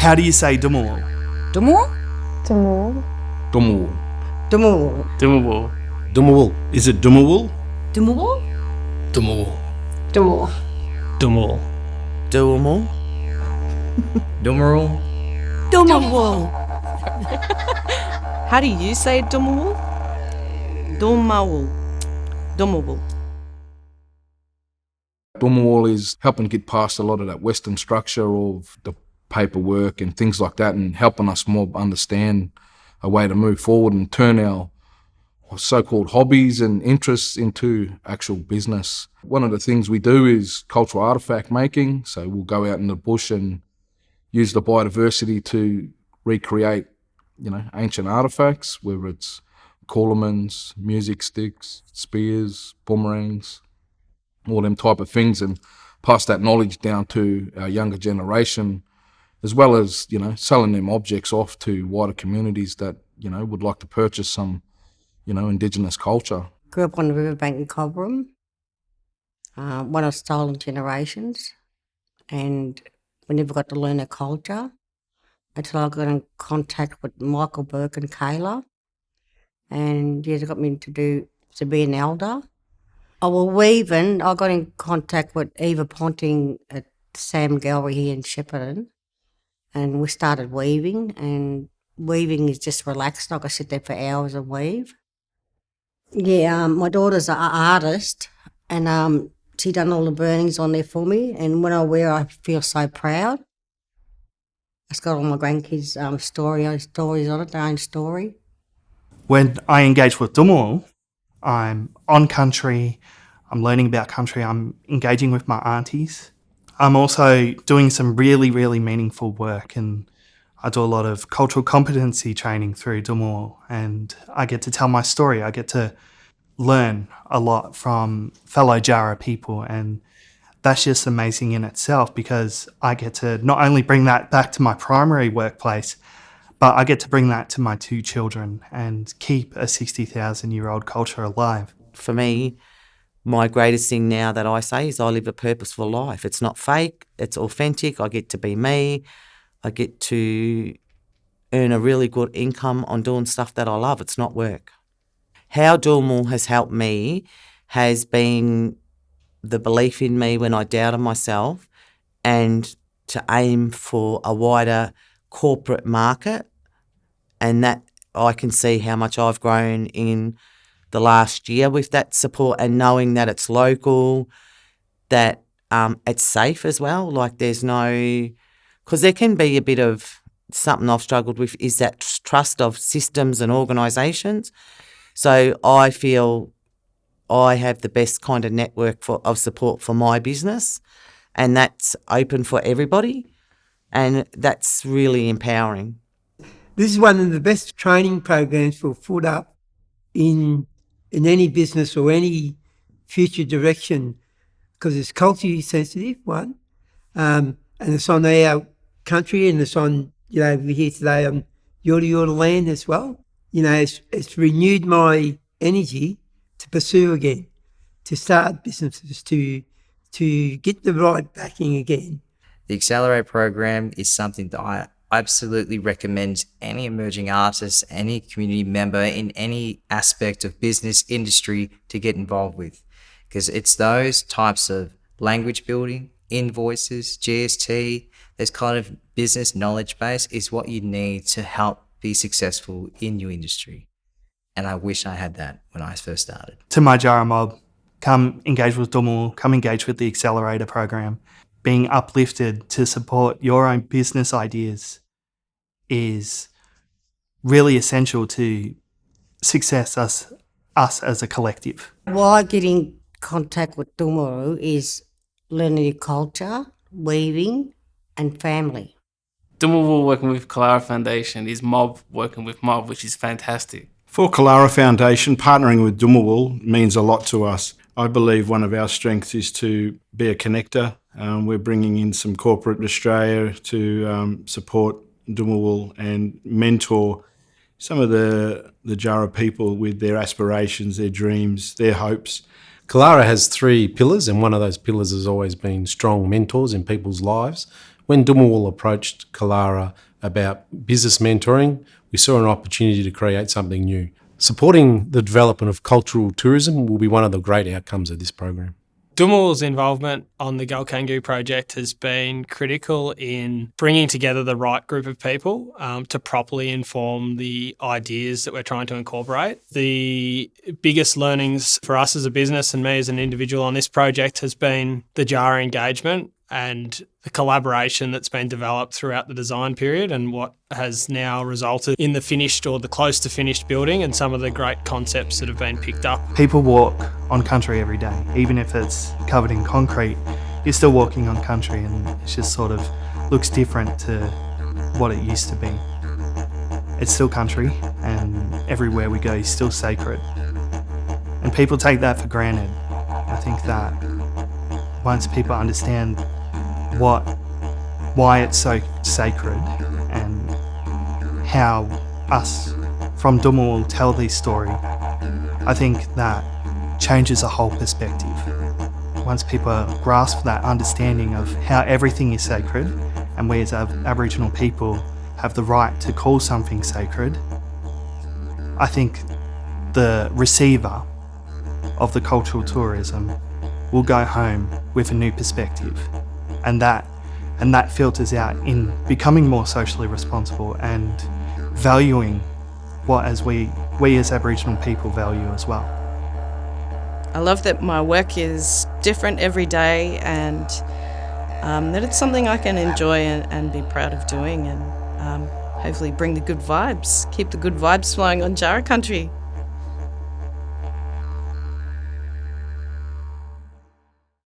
How do you say Dumawul? Dumawul? Dumawul. Dumawul. Dumawul. Dumawul. Dumawul. Is it Dumawul? Dumawul? Dumawul. Dumawul. Dumawul. Dumawul. Dumawul. Dumawul. How do you say Dumawul? Dumawul. Dumawul. Dumawul is helping get past a lot of that Western structure of the paperwork and things like that, and helping us more understand a way to move forward and turn our so-called hobbies and interests into actual business. One of the things we do is cultural artefact making, so we'll go out in the bush and use the biodiversity to recreate, ancient artefacts, whether it's coolamans, music sticks, spears, boomerangs, all them type of things, and pass that knowledge down to our younger generation, as well as, selling them objects off to wider communities that, would like to purchase some, Indigenous culture. Grew up on the riverbank in Cobram, one of stolen generations, and we never got to learn their culture until I got in contact with Michael Burke and Kayla, and they got me to be an elder. Weaving, I got in contact with Eva Ponting at Sam Gallery here in Shepparton, and we started weaving, and weaving is just relaxed. I could sit there for hours and weave. Yeah, my daughter's an artist, and she done all the burnings on there for me, and when I wear I feel so proud. It's got all my grandkids' stories on it, their own story. When I engage with Dumawul, I'm on country, I'm learning about country, I'm engaging with my aunties. I'm also doing some really, really meaningful work, and I do a lot of cultural competency training through Dumawul, and I get to tell my story. I get to learn a lot from fellow Jara people, and that's just amazing in itself, because I get to not only bring that back to my primary workplace, but I get to bring that to my 2 children and keep a 60,000-year-old culture alive. For me, my greatest thing now that I say is I live a purposeful life. It's not fake, it's authentic. I get to be me. I get to earn a really good income on doing stuff that I love. It's not work. How Dumawul has helped me has been the belief in me when I doubted myself, and to aim for a wider corporate market, and that I can see how much I've grown in the last year with that support, and knowing that it's local, that it's safe as well. Like there's no, because there can be a bit of something I've struggled with is that trust of systems and organisations. So I feel I have the best kind of network of support for my business, and that's open for everybody, and that's really empowering. This is one of the best training programs for foot up in any business or any future direction, because it's culturally sensitive, one, and it's on our country, and it's on, we're here today on Yorta land as well. It's renewed my energy to pursue again, to start businesses, to get the right backing again. The Accelerate program is something that I absolutely recommend any emerging artist, any community member in any aspect of business industry to get involved with, because it's those types of language building, invoices, GST, this kind of business knowledge base is what you need to help be successful in your industry. And I wish I had that when I first started. To my Jara mob, come engage with Dumawul, come engage with the Accelerator program. Being uplifted to support your own business ideas is really essential to success us as a collective. Why getting in contact with Dumawul is learning your culture, weaving, and family. Dumawul working with Kalara Foundation is mob working with mob, which is fantastic. For Kalara Foundation, partnering with Dumawul means a lot to us. I believe one of our strengths is to be a connector. We're bringing in some corporate Australia to support Dumawul and mentor some of the Jara people with their aspirations, their dreams, their hopes. Kalara has 3 pillars, and one of those pillars has always been strong mentors in people's lives, When Dumawul approached Kalara about business mentoring, we saw an opportunity to create something new. Supporting the development of cultural tourism will be one of the great outcomes of this program. Dumawul's involvement on the Gulkangu project has been critical in bringing together the right group of people to properly inform the ideas that we're trying to incorporate. The biggest learnings for us as a business and me as an individual on this project has been the JARA engagement and the collaboration that's been developed throughout the design period and what has now resulted in the finished or the close to finished building and some of the great concepts that have been picked up. People walk on country every day, even if it's covered in concrete, you're still walking on country and it just sort of looks different to what it used to be. It's still country and everywhere we go is still sacred. And people take that for granted. I think that once people understand why it's so sacred and how us from Dumawul tell these stories, I think that changes the whole perspective. Once people grasp that understanding of how everything is sacred and we as Aboriginal people have the right to call something sacred, I think the receiver of the cultural tourism will go home with a new perspective, and that filters out in becoming more socially responsible and valuing what as we as Aboriginal people value as well. I love that my work is different every day and that it's something I can enjoy and be proud of doing and hopefully bring the good vibes, keep the good vibes flowing on Jara country.